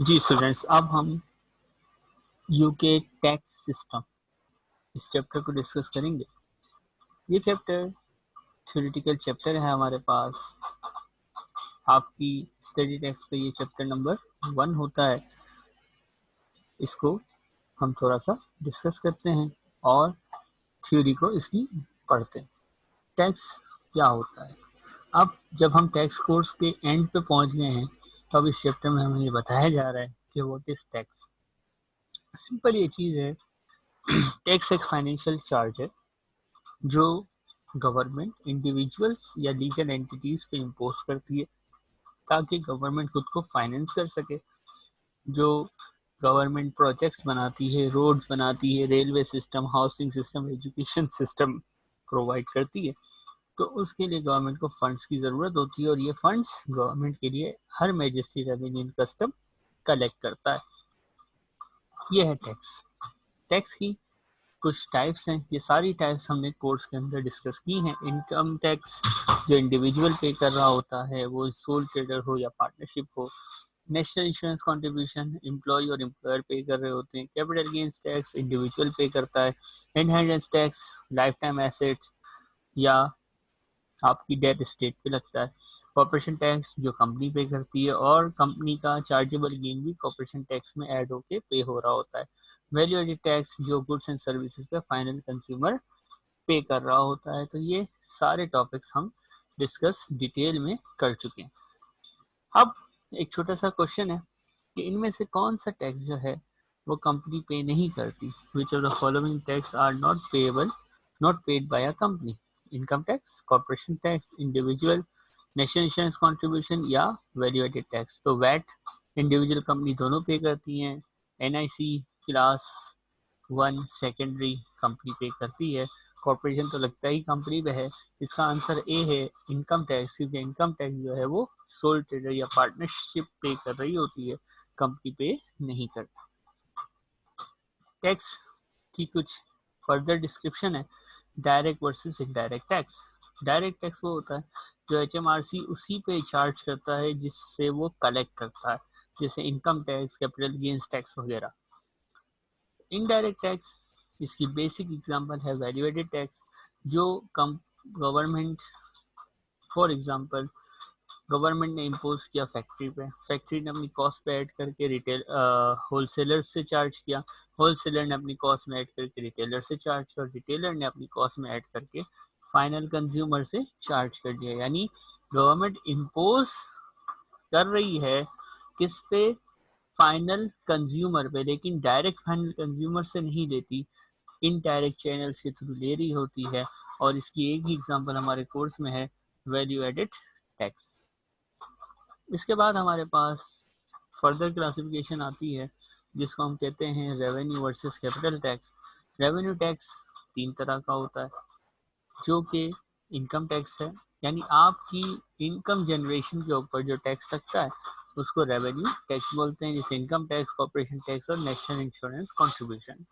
जी students, अब हम UK tax system इस चैप्टर को डिस्कस करेंगे। ये चैप्टर थ्योरेटिकल चैप्टर है हमारे पास। आपकी स्टडी टेक्स्ट पे ये चैप्टर नंबर 1 होता है। इसको हम थोड़ा सा डिस्कस करते हैं और थ्योरी को इसकी पढ़ते हैं। टैक्स क्या होता है? अब जब हम टैक्स कोर्स के एंड पे पहुंच गए हैं तो अब इस चैप्टर में हमें ये बताया जा रहा है कि व्हाट इज टैक्स। सिंपल ये चीज़ है, टैक्स एक फाइनेंशियल चार्ज है जो गवर्नमेंट इंडिविजुअल्स या लीगल एंटिटीज पे इम्पोज करती है ताकि गवर्नमेंट खुद को फाइनेंस कर सके। जो गवर्नमेंट प्रोजेक्ट्स बनाती है, रोड्स बनाती है, railway system, housing system, education system provide करती है, तो उसके लिए गवर्नमेंट को फंड्स की ज़रूरत होती है और ये फंड्स गवर्नमेंट के लिए Her Majesty's Revenue and Customs collect करता है। ये है टैक्स। टैक्स की कुछ टाइप्स हैं, ये सारी टाइप्स हमने कोर्स के अंदर डिस्कस की हैं। इनकम टैक्स जो इंडिविजुअल पे कर रहा होता है, वो सोल ट्रेडर हो या पार्टनरशिप हो। नेशनल इंश्योरेंस कॉन्ट्रीब्यूशन एम्प्लॉय और एम्प्लॉयर पे कर रहे होते हैं। कैपिटल गेन्स टैक्स इंडिविजुअल पे करता है। Inheritance tax life time assets या आपकी डेट स्टेट पे लगता है। कॉर्पोरेशन टैक्स जो कंपनी पे करती है और कंपनी का चार्जेबल गेन भी कॉर्पोरेशन टैक्स में ऐड होके पे हो रहा होता है। वैल्यू एडेड टैक्स जो गुड्स एंड सर्विसेज पे फाइनल कंज्यूमर पे कर रहा होता है। तो ये सारे टॉपिक्स हम डिस्कस डिटेल में कर चुके हैं। अब एक छोटा सा क्वेश्चन है कि इनमें से कौन सा टैक्स जो है वो कंपनी पे नहीं करती। Which of the following tax are not payable, not paid by a company? Income tax, corporation tax, individual, national insurance contribution या वैल्यू एडेड टैक्स। तो वैट इंडिविजुअल कंपनी दोनों पे करती हैं। एनआईसी क्लास 1 सेकेंडरी कंपनी पे करती है। Corporation तो लगता ही कंपनी पे है। इसका आंसर ए है इनकम टैक्स, क्योंकि इनकम टैक्स जो है वो सोल ट्रेडर या पार्टनरशिप पे कर रही होती है, कंपनी पे नहीं करती। टैक्स की कुछ फर्दर डिस्क्रिप्शन है। Direct versus indirect tax. Direct tax वो होता है जो एचएमआरसी उसी पे चार्ज करता है जिससे वो कलेक्ट करता है, जैसे income tax, capital gains tax वगैरह। इनडायरेक्ट टैक्स, इसकी बेसिक एग्जांपल है वैल्यू एडेड टैक्स, जो गवर्नमेंट, फॉर एग्जांपल गवर्नमेंट ने इम्पोज किया फैक्ट्री पे, फैक्ट्री ने अपनी कॉस्ट पे ऐड करके रिटेल होलसेलर से चार्ज किया, होलसेलर ने अपनी कॉस्ट में ऐड करके रिटेलर से चार्ज किया, रिटेलर ने अपनी कॉस्ट में ऐड करके फाइनल कंज्यूमर से चार्ज कर दिया। यानी गवर्नमेंट इम्पोज कर रही है किस पे? फाइनल कंज्यूमर पे, लेकिन डायरेक्ट फाइनल कंज्यूमर से नहीं लेती, इनडायरेक्ट चैनल्स के थ्रू ले रही होती है। और इसकी एक ही एग्जांपल हमारे कोर्स में है वैल्यू एडेड टैक्स। इसके बाद हमारे पास फर्दर क्लासिफिकेशन आती है जिसको हम कहते हैं revenue versus capital tax. Revenue tax 3 तरह का होता है, जो कि इनकम टैक्स है, यानी आपकी इनकम जनरेशन के ऊपर जो टैक्स लगता है उसको रेवेन्यू टैक्स बोलते हैं, जैसे इनकम टैक्स, कॉर्पोरेशन टैक्स और national insurance contribution.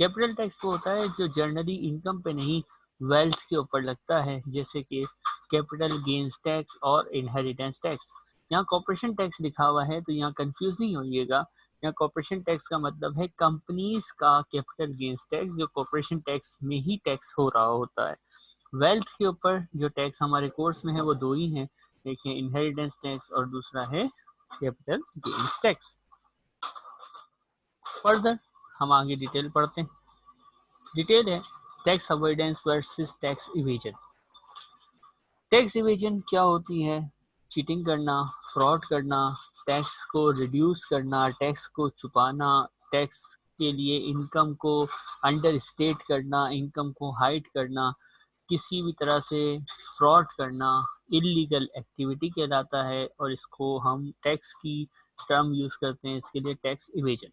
Capital tax वो होता है जो जनरली इनकम पे नहीं, वेल्थ के ऊपर लगता है, जैसे कि कैपिटल गेन्स टैक्स और इनहेरिटेंस टैक्स। यहाँ कॉर्पोरेशन टैक्स लिखा हुआ है तो यहाँ कंफ्यूज नहीं होइएगा। यहाँ कॉर्पोरेशन टैक्स का मतलब है कंपनीज का कैपिटल गेन्स टैक्स, जो कॉर्पोरेशन टैक्स में ही टैक्स हो रहा होता है। वेल्थ के ऊपर जो टैक्स हमारे कोर्स में है वो 2 ही हैं, एक है इनहेरिटेंस टैक्स और दूसरा है कैपिटल गेन्स टैक्स। फर्दर हम आगे डिटेल पढ़ते हैं। डिटेल है tax avoidance versus tax evasion. Tax evasion क्या होती है? चीटिंग करना, फ्रॉड करना, टैक्स को रिड्यूस करना, टैक्स को छुपाना, टैक्स के लिए इनकम को अंडर स्टेट करना, इनकम को हाइड करना, किसी भी तरह से फ्रॉड करना इलीगल एक्टिविटी कहलाता है और इसको हम टैक्स की टर्म यूज करते हैं इसके लिए tax evasion.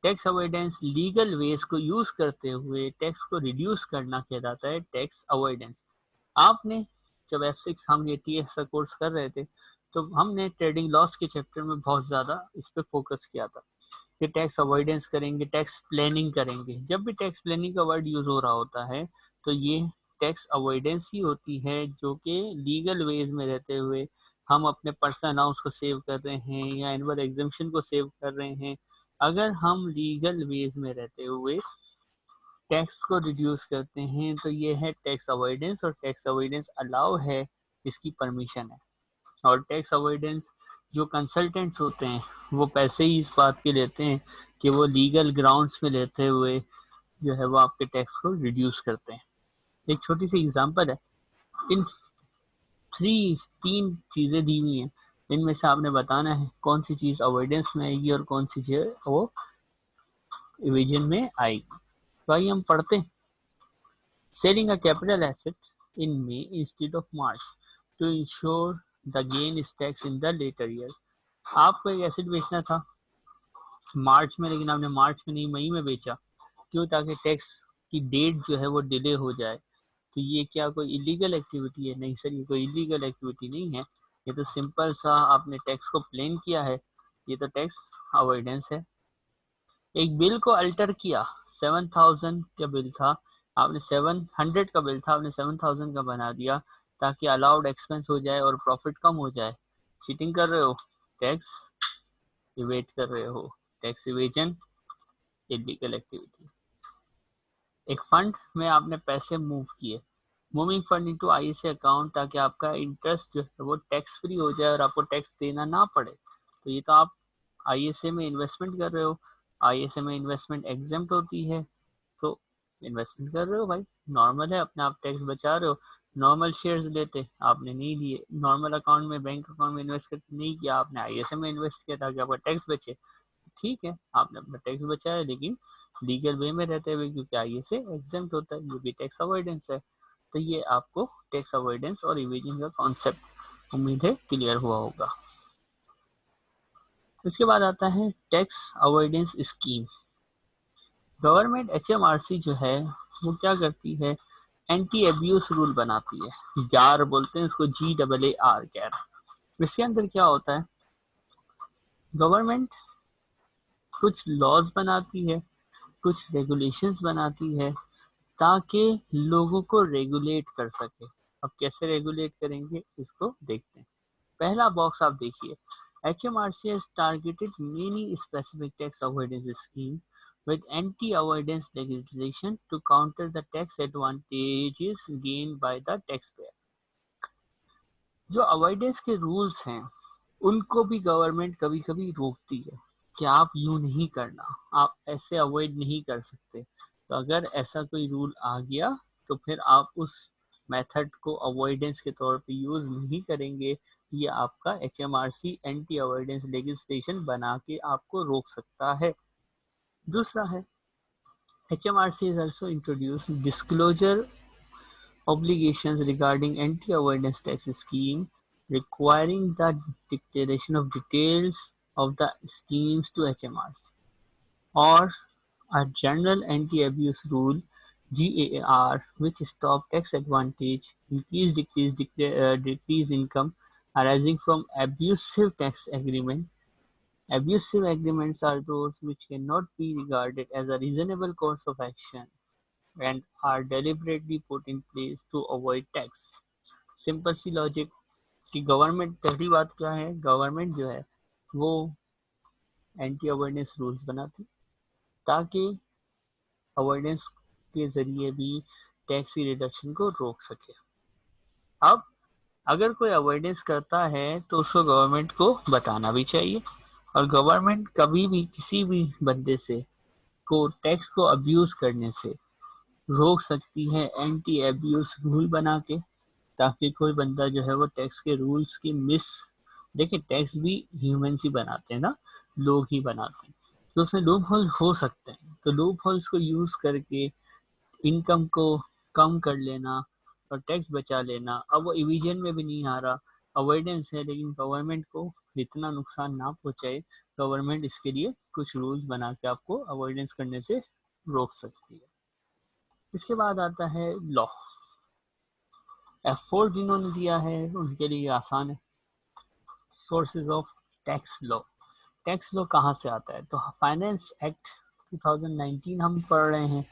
Tax avoidance legal ways को यूज करते हुए टैक्स को रिड्यूस करना कहलाता है टैक्स अवॉइडेंस। आपने जब F6 हम TS का कोर्स कर रहे थे तो हमने ट्रेडिंग लॉस के चैप्टर में बहुत ज़्यादा इस पर फोकस किया था कि टैक्स अवॉइडेंस करेंगे, टैक्स प्लानिंग करेंगे। जब भी टैक्स प्लानिंग का वर्ड यूज़ हो रहा होता है तो ये टैक्स अवॉइडेंस ही होती है, जो कि लीगल वेज में रहते हुए हम अपने पर्सनल अलाउंस को सेव कर रहे हैं या एनुअल एग्जम्पशन को सेव कर रहे हैं, अगर हम लीगल वेज में रहते हुए टैक्स को रिड्यूस करते हैं तो ये है टैक्स अवॉइडेंस, और टैक्स अवॉइडेंस अलाउ है, इसकी परमिशन है। और टैक्स अवॉइडेंस जो कंसल्टेंट्स होते हैं वो पैसे ही इस बात के लेते हैं कि वो लीगल ग्राउंड्स में लेते हुए जो है वो आपके टैक्स को रिड्यूस करते हैं। एक छोटी सी एग्जांपल है, इन तीन चीज़ें दी हुई हैं, इनमें से आपने बताना है कौन सी चीज़ अवॉइडेंस में आएगी और कौन सी चीज़ वो इवेजन में आएगी। तो आइए हम पढ़ते हैं। Selling a capital asset in May instead of March to ensure the gain is tax in the latter year. आपको एक एसेट बेचना था मार्च में, लेकिन आपने मार्च में नहीं मई में बेचा, क्यों? ताकि टैक्स की डेट जो है वो डिले हो जाए। तो ये क्या कोई इलीगल एक्टिविटी है? नहीं सर, ये कोई इलीगल एक्टिविटी नहीं है, ये तो सिंपल सा आपने टैक्स को प्लेन किया है, ये तो टैक्स अवॉइडेंस है। एक बिल को अल्टर किया, 7,000 का बिल था, आपने 700 का बिल था, आपने 7,000 का बना दिया ताकि अलाउड एक्सपेंस हो जाए और प्रॉफिट कम हो जाए। चीटिंग कर रहे हो, टैक्स इवेट कर रहे हो, टैक्स इवेजन इलीगल एक्टिविटी। एक फंड में आपने पैसे मूव किए, moving fund into ISA account, ताकि आपका इंटरेस्ट जो है वो टैक्स फ्री हो जाए और आपको टैक्स देना ना पड़े। तो ये तो आप आईएसए में इन्वेस्टमेंट कर रहे हो, आईएसए में इन्वेस्टमेंट एग्जेम्प्ट होती है, तो इन्वेस्टमेंट कर रहे हो भाई, नॉर्मल है, अपने आप टैक्स बचा रहे हो। नॉर्मल शेयर्स लेते आपने नहीं लिए, नॉर्मल अकाउंट में बैंक अकाउंट में इन्वेस्ट करके नहीं किया, आपने आईएसए में इन्वेस्ट किया ताकि आपका टैक्स बचे। ठीक है, आपने अपना टैक्स बचाया, लेकिन लीगल वे में रहते हुए, क्योंकि आईएसए एग्जेम्प्ट होता है, ये भी टैक्स अवॉइडेंस है। तो ये आपको टैक्स अवॉइडेंस और इवेजन का कॉन्सेप्ट उम्मीद है क्लियर हुआ होगा। इसके बाद आता है टैक्स अवॉइडेंस स्कीम। गवर्नमेंट एचएमआरसी जो है वो क्या करती है, एंटी एब्यूज रूल बनाती है, जार बोलते हैं उसको, GAAR गैर। इसके अंदर क्या होता है, गवर्नमेंट कुछ लॉज बनाती है, कुछ रेगुलेशंस बनाती है ताकि लोगों को रेगुलेट कर सके। अब कैसे रेगुलेट करेंगे इसको देखते हैं। पहला बॉक्स आप देखिए, HMRC has targeted many specific tax avoidance schemes with anti-avoidance legislation to counter the tax advantages gained by the taxpayer। जो अवॉइडेंस के रूल्स हैं उनको भी गवर्नमेंट कभी कभी रोकती है कि आप यूं नहीं करना, आप ऐसे अवॉइड नहीं कर सकते। तो अगर ऐसा कोई रूल आ गया तो फिर आप उस मेथड को अवॉइडेंस के तौर पे यूज नहीं करेंगे, ये आपका HMRC एंटी अवॉइडेंस लेजिस्लेशन बना के आपको रोक सकता है। दूसरा है, HMRC has also introduced disclosure obligations regarding anti-avoidance tax scheme, requiring the declaration of details of the schemes to HMRC, or a general anti-abuse rule GAAR, which stop tax advantage, decrease income arising from abusive tax agreement. Abusive agreements are those which cannot be regarded as a reasonable course of action and are deliberately put in place to avoid tax। Simple सी logic कि government, पहली बात क्या है, government जो है वो anti avoidance rules बनाती ताकि अवॉइडेंस के जरिए भी टैक्स की रिडक्शन को रोक सके। अब अगर कोई अवॉइडेंस करता है तो उसको गवर्नमेंट को बताना भी चाहिए, और गवर्नमेंट कभी भी किसी भी बंदे से को टैक्स को अब्यूज करने से रोक सकती है एंटी एब्यूज रूल बना के, ताकि कोई बंदा जो है वो टैक्स के रूल्स की देखिए टैक्स भी ह्यूमंस ही बनाते हैं ना, लोग ही बनाते हैं, तो उसमें लूप होल हो सकते हैं। तो लूप होल्स को यूज करके इनकम को कम कर लेना और टैक्स बचा लेना, अब वो इविजन में भी नहीं आ रहा, अवॉइडेंस है, लेकिन गवर्नमेंट को इतना नुकसान ना पहुंचाए, गवर्नमेंट इसके लिए कुछ रूल्स बना के आपको अवॉइडेंस करने से रोक सकती है। इसके बाद आता है लॉ। F4 जिन्होंने दिया है उनके लिए आसान है, sources of tax law. Tax law कहाँ से आता है, तो फाइनेंस एक्ट 2019 हम पढ़ रहे हैं,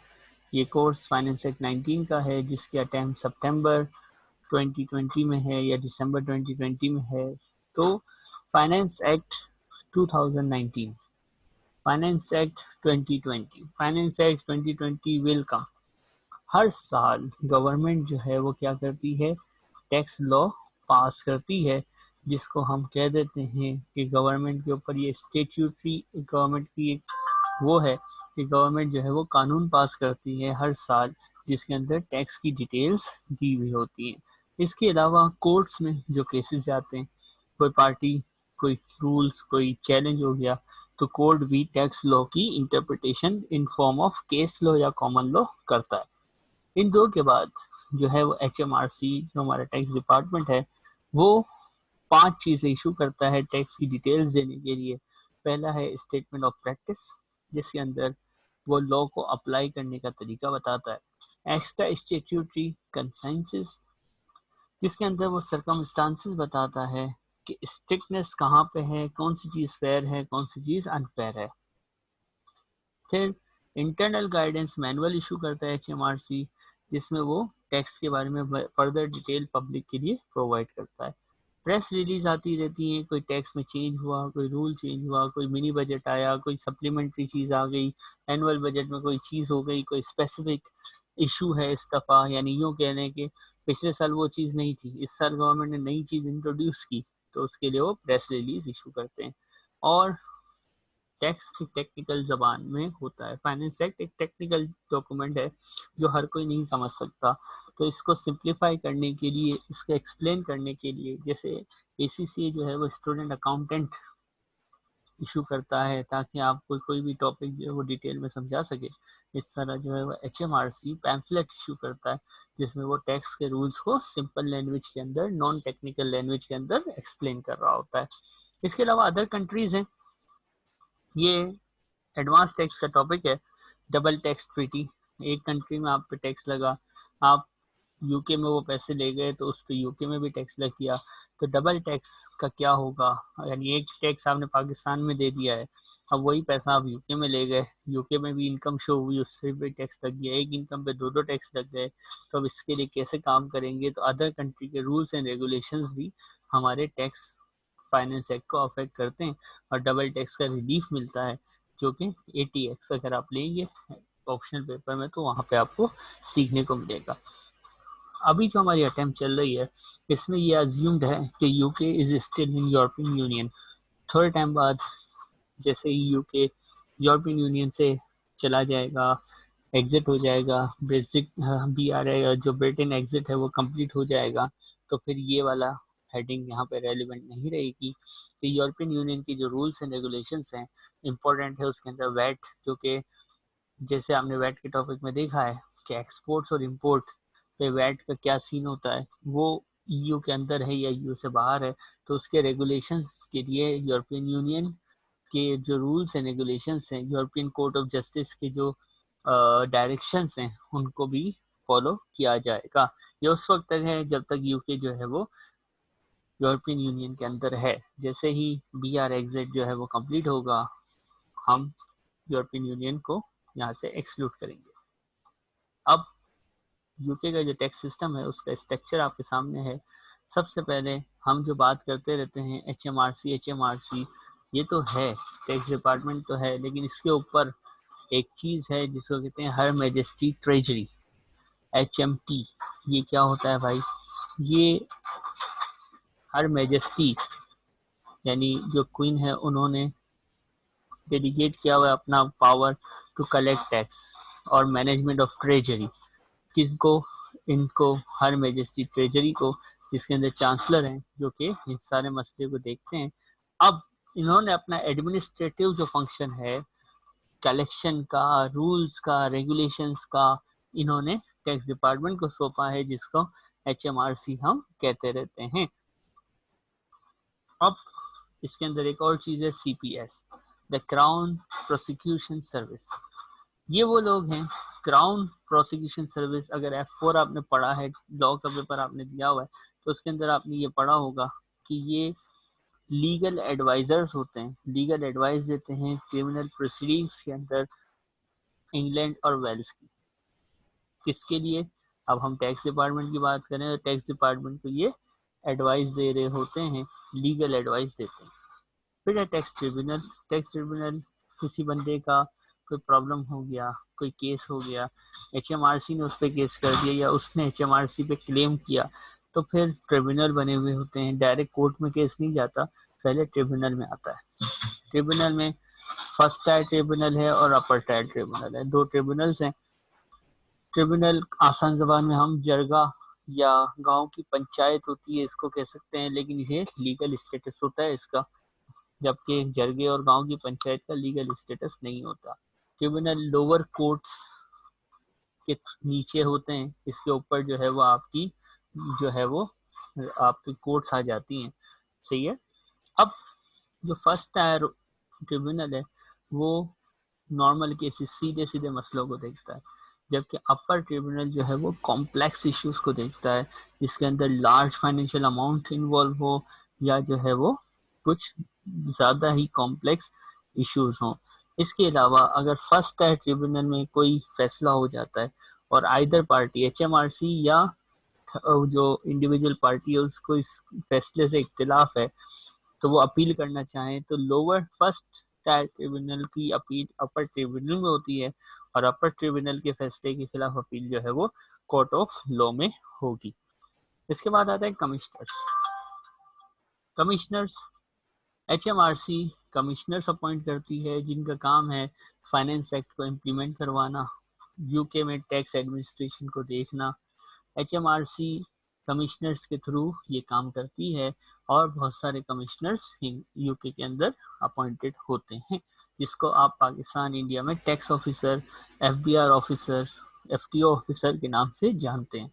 ये कोर्स फाइनेंस एक्ट 19 का है, जिसके अटेम्प्ट सितंबर 2020 में है या दिसंबर 2020 में है, तो finance act 2019, finance act 2020, finance act 2020 will come. हर साल गवर्नमेंट जो है वो क्या करती है, टैक्स लॉ पास करती है, जिसको हम कह देते हैं कि गवर्नमेंट के ऊपर ये स्टेट्यूटरी गवर्नमेंट की एक वो है कि गवर्नमेंट जो है वो कानून पास करती है हर साल, जिसके अंदर टैक्स की डिटेल्स दी हुई होती हैं। इसके अलावा कोर्ट्स में जो केसेस जाते हैं, कोई पार्टी, कोई रूल्स, कोई चैलेंज हो गया, तो कोर्ट भी टैक्स लॉ की interpretation in form of case law या कॉमन लॉ करता है। इन दो के बाद जो है वो HMRC जो हमारा टैक्स डिपार्टमेंट है वो 5 चीज़ें इशू करता है टैक्स की डिटेल्स देने के लिए। पहला है स्टेटमेंट ऑफ प्रैक्टिस, जिसके अंदर वो लॉ को अप्लाई करने का तरीका बताता है। एक्स्ट्रा स्टेट्यूटरी कंसेंसस, जिसके अंदर वो सर्कमस्टांसेस बताता है कि स्ट्रिक्टनेस कहाँ पे है, कौन सी चीज़ फेयर है, कौन सी चीज़ अनफेयर है। फिर इंटरनल गाइडेंस मैनुअल इशू करता है HMRC, जिसमें वो टैक्स के बारे में फर्दर डिटेल पब्लिक के लिए प्रोवाइड करता है। प्रेस रिलीज आती रहती है, कोई टैक्स में चेंज हुआ, कोई रूल चेंज हुआ, कोई मिनी बजट आया, कोई सप्लीमेंट्री चीज़ आ गई, एनुअल बजट में कोई चीज़ हो गई, कोई स्पेसिफिक इशू है इस दफ़ा, यानी यूँ कहने के पिछले साल वो चीज़ नहीं थी, इस साल गवर्नमेंट ने नई चीज़ इंट्रोड्यूस की, तो उसके लिए वो प्रेस रिलीज इशू करते हैं। और टैक्स की टेक्निकल जबान में होता है। फाइनेंस एक्ट एक टेक्निकल डॉक्यूमेंट है जो हर कोई नहीं समझ सकता, तो इसको सिंप्लीफाई करने के लिए, इसको एक्सप्लेन करने के लिए, जैसे ACCA जो है वो स्टूडेंट अकाउंटेंट इशू करता है ताकि आपको कोई भी टॉपिक जो है वो डिटेल में समझा सके, इस तरह जो है वो HMRC पैम्फलेट इशू करता है, जिसमें वो टैक्स के रूल्स को सिंपल लैंग्वेज के अंदर, नॉन टेक्निकल लैंग्वेज के अंदर एक्सप्लेन कर रहा होता है। इसके अलावा अदर कंट्रीज हैं, ये एडवांस टैक्स का टॉपिक है। डबल टैक्स ट्रीटी, एक कंट्री में आप पे टैक्स लगा, आप यूके में वो पैसे ले गए तो उस पर यूके में भी टैक्स लग गया, तो डबल टैक्स का क्या होगा, यानी एक टैक्स आपने पाकिस्तान में दे दिया है, अब वही पैसा आप यूके में ले गए, यूके में भी इनकम शो हुई, उससे भी टैक्स लग गया, एक इनकम पे दो टैक्स लग गए, तो अब इसके लिए कैसे काम करेंगे। तो अदर कंट्री के रूल्स एंड रेगुलेशंस भी हमारे टैक्स फाइनेंस एक्ट को अफेक्ट करते हैं, और डबल टैक्स का रिलीफ मिलता है, जो कि ATX अगर आप लेंगे ऑप्शनल पेपर में तो वहाँ पे आपको सीखने को मिलेगा। अभी जो हमारी अटेम्प्ट चल रही है, इसमें ये अज्यूम्ड है कि UK is still in European union. थोड़े टाइम बाद जैसे ही यूके यूरोपियन यूनियन से चला जाएगा, एग्जिट हो जाएगा, ब्रेक्सिट BRI जो ब्रिटेन एग्जिट है वो कंप्लीट हो जाएगा, तो फिर ये वाला हेडिंग यहाँ पे रेलिवेंट नहीं रहेगी। तो यूरोपियन यूनियन की जो रूल्स एंड रेगुलेशंस हैं इंपॉर्टेंट है, उसके अंदर वैट, जो कि जैसे आपने वैट के टॉपिक में देखा है कि एक्सपोर्ट्स और इंपोर्ट पे वैट का क्या सीन होता है, वो EU के अंदर है या EU से बाहर है, तो उसके रेगुलेशंस के लिए यूरोपियन यूनियन के जो रूल्स एंड रेगुलेशंस हैं, यूरोपियन कोर्ट ऑफ जस्टिस के जो डायरेक्शंस हैं, उनको भी फॉलो किया जाएगा। ये उस वक्त तक है जब तक यूके जो है वो यूरोपियन यूनियन के अंदर है। जैसे ही BR एग्जिट जो है वो कंप्लीट होगा, हम यूरोपियन यूनियन को यहाँ से एक्सक्लूड करेंगे। अब यूके का जो टैक्स सिस्टम है उसका स्ट्रक्चर आपके सामने है। सबसे पहले हम जो बात करते रहते हैं HMRC, ये तो है, टैक्स डिपार्टमेंट तो है, लेकिन इसके ऊपर एक चीज़ है जिसको कहते हैं हर मैजेस्टी ट्रेजरी, HMT। ये क्या होता है भाई, ये हर मैजेस्टी यानी जो क्वीन है, उन्होंने डेलीगेट किया हुआ अपना पावर टू कलेक्ट टैक्स और मैनेजमेंट ऑफ ट्रेजरी। किसको, इनको हर मैजेस्टी ट्रेजरी को, जिसके अंदर चांसलर हैं जो कि इन सारे मसले को देखते हैं। अब इन्होंने अपना एडमिनिस्ट्रेटिव जो फंक्शन है कलेक्शन का, रूल्स का, रेगुलेशंस का, इन्होंने टैक्स डिपार्टमेंट को सौंपा है, जिसको HMRC हम कहते रहते हैं। अब इसके अंदर एक और चीज़ है CPS, the crown prosecution service. ये वो लोग हैं, क्राउन प्रोसिक्यूशन सर्विस। अगर F4 आपने पढ़ा है, लॉ का पेपर आपने दिया हुआ है, तो उसके अंदर आपने ये पढ़ा होगा कि ये लीगल एडवाइजर्स होते हैं, लीगल एडवाइस देते हैं क्रिमिनल प्रोसीडिंग्स के अंदर इंग्लैंड और वेल्स की। किसके लिए, अब हम टैक्स डिपार्टमेंट की बात करें तो टैक्स डिपार्टमेंट को ये एडवाइस दे रहे होते हैं, लीगल एडवाइस देते हैं। फिर है टैक्स ट्रिब्यूनल। टैक्स ट्रिब्यूनल किसी बंदे का कोई प्रॉब्लम हो गया, कोई केस हो गया, HMRC ने उस पर केस कर दिया या उसने HMRC पे क्लेम किया, तो फिर ट्रिब्यूनल बने हुए होते हैं। डायरेक्ट कोर्ट में केस नहीं जाता, पहले ट्रिब्यूनल में आता है। ट्रिब्यूनल में फर्स्ट टायर ट्रिब्यूनल है और अपर टायर ट्रिब्यूनल है, दो ट्रिब्यूनल्स हैं। ट्रिब्यूनल आसान जबान में हम जरगा या गांव की पंचायत होती है इसको कह सकते हैं, लेकिन ये लीगल स्टेटस होता है इसका, जबकि जरगे और गांव की पंचायत का लीगल स्टेटस नहीं होता। ट्रिब्यूनल लोअर कोर्ट्स के नीचे होते हैं, इसके ऊपर जो है वो आपकी आपकी कोर्ट्स आ जाती हैं। सही है। अब जो फर्स्ट टायर ट्रिब्यूनल है वो नॉर्मल केसेस, सीधे सीधे मसलों को देखता है, जबकि अपर ट्रिब्यूनल जो है वो कॉम्प्लेक्स इश्यूज को देखता है, जिसके अंदर लार्ज फाइनेंशियल अमाउंट इन्वॉल्व हो या जो है वो कुछ ज़्यादा ही कॉम्प्लेक्स इश्यूज हों। इसके अलावा अगर फर्स्ट टायर ट्रिब्यूनल में कोई फैसला हो जाता है और आइदर पार्टी HMRC या जो इंडिविजुअल पार्टी है उसको इस फैसले से इख्तिलाफ है, तो वो अपील करना चाहें तो लोअर फर्स्ट टायर ट्रिब्यूनल की अपील अपर ट्रिब्यूनल में होती है और अपर ट्रिब्यूनल के फैसले के खिलाफ अपील जो है वो कोर्ट ऑफ लॉ में होगी। इसके बाद आता है commissioners. Commissioners HMRC commissioners appoint करती है, जिनका काम है फाइनेंस एक्ट को इम्प्लीमेंट करवाना, यूके में टैक्स एडमिनिस्ट्रेशन को देखना। HMRC कमिश्नर्स के थ्रू ये काम करती है और बहुत सारे कमिश्नर्स यूके के अंदर अपॉइंटेड होते हैं, जिसको आप पाकिस्तान इंडिया में tax officer, FBR officer, FTO officer के नाम से जानते हैं।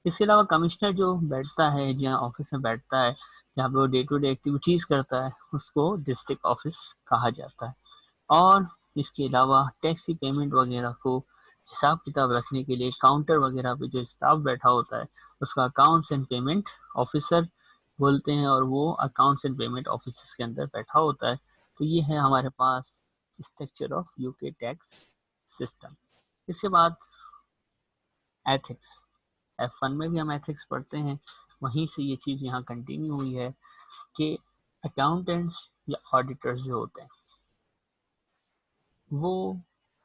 इसके अलावा कमिश्नर जो बैठता है, जहाँ ऑफिस में बैठता है, जहाँ पे वो डे टू डे एक्टिविटीज़ करता है, उसको डिस्ट्रिक्ट ऑफिस कहा जाता है। और इसके अलावा टैक्स की पेमेंट वगैरह को हिसाब किताब रखने के लिए काउंटर वगैरह पे जो स्टाफ बैठा होता है उसका अकाउंट्स एंड पेमेंट ऑफिसर बोलते हैं, और वो अकाउंट्स एंड पेमेंट ऑफिस के अंदर बैठा होता है। तो ये है हमारे पास structure of UK tax system. इसके बाद एथिक्स। F1 में भी हम एथिक्स पढ़ते हैं, वहीं से ये चीज़ यहाँ कंटिन्यू हुई है कि अकाउंटेंट्स या ऑडिटर्स जो होते हैं वो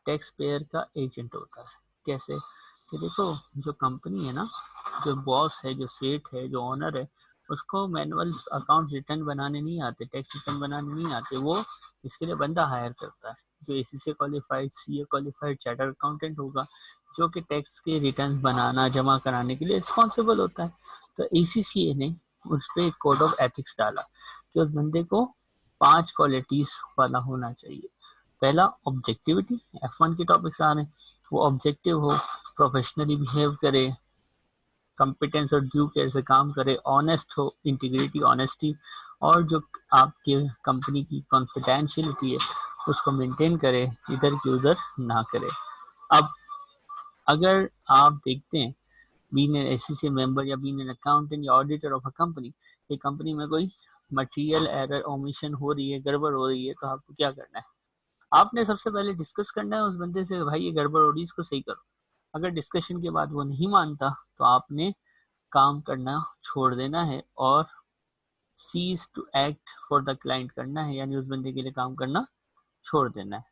टैक्स पेयर का एजेंट होता है। कैसे कि देखो, जो कंपनी है ना, जो बॉस है, जो सेठ है, जो ओनर है, उसको मैनुअल अकाउंट रिटर्न बनाने नहीं आते, टैक्स रिटर्न बनाने नहीं आते। वो इसके लिए बंदा हायर करता है जो ACCA qualified, CA qualified chartered accountant होगा, जो कि टैक्स के रिटर्न बनाना, जमा कराने के लिए रिस्पॉन्सिबल होता है। तो ACCA ने उस पर एक कोड ऑफ एथिक्स डाला कि उस बंदे को 5 क्वालिटीज वाला होना चाहिए। पहला ऑब्जेक्टिविटी, F1 के टॉपिक्स आ रहे हैं, वो ऑब्जेक्टिव हो, प्रोफेशनली बिहेव करे, कॉम्पिटेंस और ड्यू केयर से काम करे, ऑनेस्ट हो, इंटीग्रिटी, ऑनेस्टी, और जो आपके कंपनी की कॉन्फिडेंशियलिटी है उसको मेंटेन करे, इधर की उधर ना करे। अब अगर आप देखते हैं बीइंग एन ACCA मेंबर या बीइंग एन अकाउंटेंट या ऑडिटर ऑफ अ कंपनी, ये कंपनी में कोई मटेरियल एरर, ओमिशन हो रही है, गड़बड़ हो रही है, तो आपको क्या करना है? आपने सबसे पहले डिस्कस करना है उस बंदे से, भाई ये गड़बड़ हो रही है, इसको सही करो। अगर डिस्कशन के बाद वो नहीं मानता तो आपने काम करना छोड़ देना है और cease to act for the client करना है, यानी उस बंदे के लिए काम करना छोड़ देना है।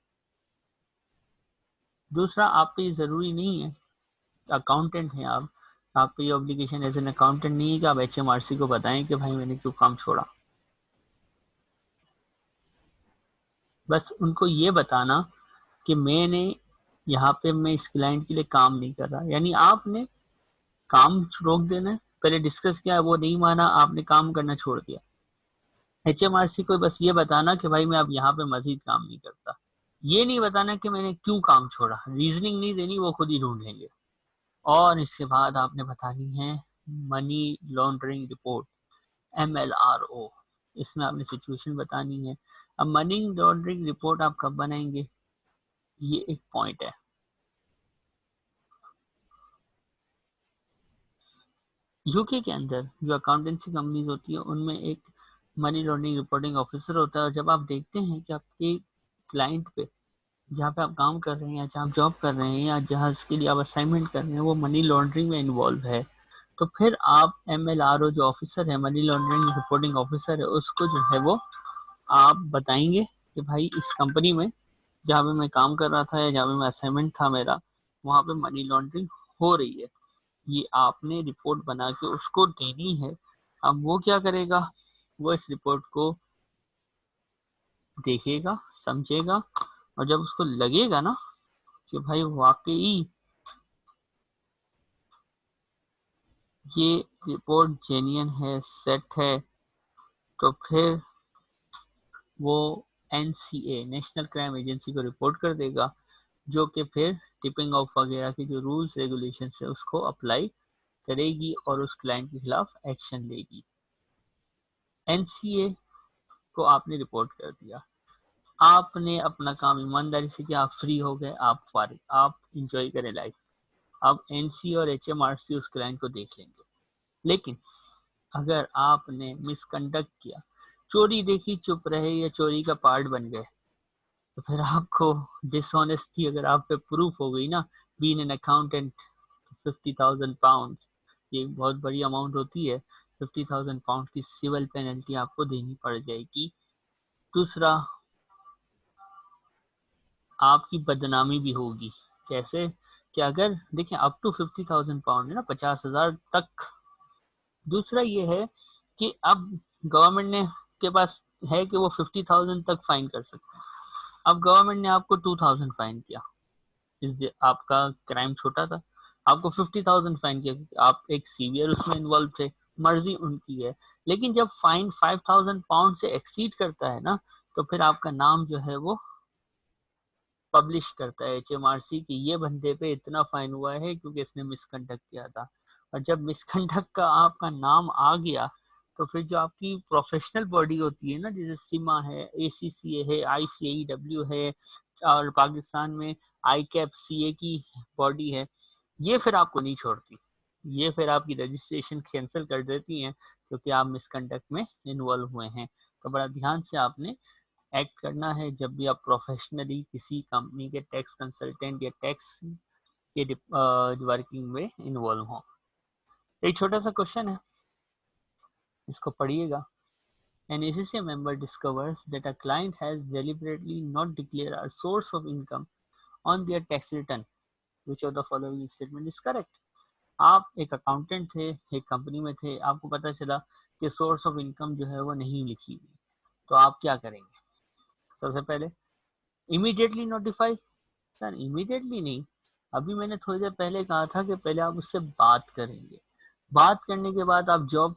दूसरा, आप पे ज़रूरी नहीं है, अकाउंटेंट हैं आप पे ये ऑब्लिगेशन एज एन अकाउंटेंट नहीं है कि आप HMRC को बताएं कि भाई मैंने क्यों काम छोड़ा। बस उनको ये बताना कि मैंने यहाँ पे मैं इस क्लाइंट के लिए काम नहीं कर रहा, यानी आपने काम रोक देना है। पहले डिस्कस किया, वो नहीं माना, आपने काम करना छोड़ दिया। HMRC को बस ये बताना कि भाई मैं अब यहाँ पे मजीद काम नहीं करता। ये नहीं बताना कि मैंने क्यों काम छोड़ा, रीजनिंग नहीं देनी, वो खुद ही ढूंढ लेंगे। और इसके बाद आपने बतानी है मनी लॉन्ड्रिंग रिपोर्ट, MLRO। इसमें आपने सिचुएशन बतानी है। अब मनी लॉन्ड्रिंग रिपोर्ट आप कब बनाएंगे, ये एक पॉइंट है। यूके के अंदर जो अकाउंटेंसी कंपनीज होती है उनमें एक मनी लॉन्ड्रिंग रिपोर्टिंग ऑफिसर होता है, और जब आप देखते हैं कि आपके क्लाइंट पे, जहाँ पे आप काम कर रहे हैं या जहाँ आप जॉब कर रहे हैं या जहाँ इसके लिए आप असाइनमेंट कर रहे हैं, वो मनी लॉन्ड्रिंग में इन्वॉल्व है, तो फिर आप MLRO जो ऑफिसर है, मनी लॉन्ड्रिंग रिपोर्टिंग ऑफिसर है, उसको जो है वो आप बताएंगे कि भाई इस कंपनी में जहाँ पे मैं काम कर रहा था या जहाँ पे मैं असाइनमेंट था मेरा, वहाँ पे मनी लॉन्ड्रिंग हो रही है, ये आपने रिपोर्ट बना के उसको देनी है। अब वो क्या करेगा, वो इस रिपोर्ट को देखेगा, समझेगा, और जब उसको लगेगा ना कि भाई वाकई ये रिपोर्ट जेन्युइन है, सेट है, तो फिर वो NCA नेशनल क्राइम एजेंसी को रिपोर्ट कर देगा, जो कि फिर टिपिंग ऑफ वगैरह की जो रूल्स रेगुलेशन है उसको अप्लाई करेगी और उस क्लाइंट के खिलाफ एक्शन लेगी। NCA को आपने रिपोर्ट कर दिया, आपने अपना काम ईमानदारी से किया, आप फ्री हो गए, आप फारिग, आप इंजॉय करें लाइफ। अब NCA और HMRC उस क्लाइंट को देख लेंगे। लेकिन अगर आपने मिसकंडक्ट किया, चोरी देखी चुप रहे या चोरी का पार्ट बन गए, तो फिर आपको डिसऑनेस्टी अगर आप पे प्रूफ हो गई ना, बीइंग एन अकाउंटेंट, 50,000 पाउंड, ये बहुत बड़ी अमाउंट होती है, 50,000 पाउंड की सिविल पेनल्टी आपको देनी पड़ जाएगी। दूसरा, आपकी बदनामी भी होगी। कैसे कि अगर देखिए अप टू 50,000 पाउंड है ना, 50,000 तक। दूसरा ये है कि अब गवर्नमेंट ने के पास है कि वो 50,000 तक फाइन कर सकते हैं। अब गवर्नमेंट ने आपको 2,000 फाइन किया, इस आपका क्राइम छोटा था, आपको 50,000 फाइन किया, आप एक सीवियर उसमें इन्वॉल्व थे, मर्जी उनकी है। लेकिन जब फाइन 5,000 पाउंड से एक्सीड करता है ना, तो फिर आपका नाम जो है वो पब्लिश करता है HMRC कि ये बंदे पे इतना फाइन हुआ है क्योंकि इसने मिसकंडक्ट किया था। और जब मिसकंडक्ट का आपका नाम आ गया, तो फिर जो आपकी प्रोफेशनल बॉडी होती है ना, जैसे सिमा है, ACCA है, ICAEW है, और पाकिस्तान में ICAP-CA की बॉडी है, ये फिर आपको नहीं छोड़ती, ये फिर आपकी रजिस्ट्रेशन कैंसिल कर देती हैं क्योंकि आप मिसकंडक्ट में इन्वॉल्व हुए हैं। तो बड़ा ध्यान से आपने एक्ट करना है जब भी आप प्रोफेशनली किसी कंपनी के टैक्स कंसल्टेंट या टैक्स के वर्किंग में इन्वॉल्व हो। एक छोटा सा क्वेश्चन है, इसको पढ़िएगा। An ACCA member discovers that a client has deliberately not declared a source of income on their tax return. Which of the following statement is correct? आप एक अकाउंटेंट थे, एक कंपनी में थे, आपको पता चला कि सोर्स ऑफ इनकम जो है वो नहीं लिखी हुई, तो आप क्या करेंगे? सबसे पहले इमीडिएटली नोटिफाई। सर इमीडिएटली नहीं, अभी मैंने थोड़ी देर पहले कहा था कि पहले आप उससे बात करेंगे, बात करने के बाद आप जॉब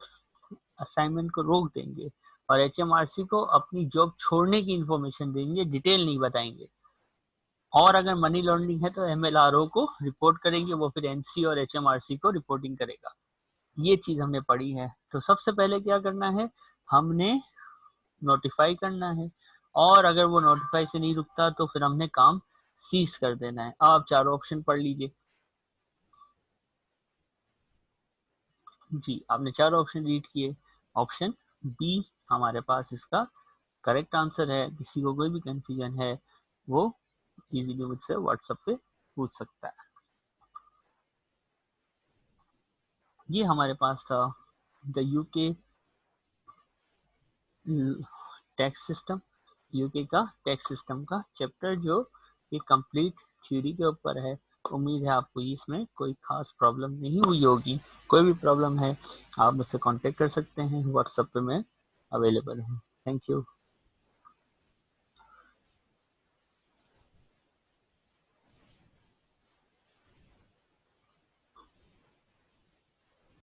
असाइनमेंट को रोक देंगे और HMRC को अपनी जॉब छोड़ने की इंफॉर्मेशन देंगे, डिटेल नहीं बताएंगे। और अगर मनी लॉन्ड्रिंग है तो MLRO को रिपोर्ट करेंगे, वो फिर NC और HMRC को रिपोर्टिंग करेगा। ये चीज हमने पढ़ी है। तो सबसे पहले क्या करना है, हमने नोटिफाई करना है, और अगर वो नोटिफाई से नहीं रुकता तो फिर हमने काम सीज कर देना है। आप चारों ऑप्शन पढ़ लीजिए। जी, आपने चारों ऑप्शन रीड किए, ऑप्शन बी हमारे पास इसका करेक्ट आंसर है। किसी को कोई भी कंफ्यूजन है वो इजीली मुझसे व्हाट्सएप पे पूछ सकता है। ये हमारे पास था the UK tax system, UK का टैक्स सिस्टम का चैप्टर, जो ये कंप्लीट थ्योरी के ऊपर है। उम्मीद है आपको इसमें कोई खास प्रॉब्लम नहीं हुई होगी। कोई भी प्रॉब्लम है आप मुझसे कांटेक्ट कर सकते हैं, व्हाट्सएप पे मैं अवेलेबल हूँ। Thank you.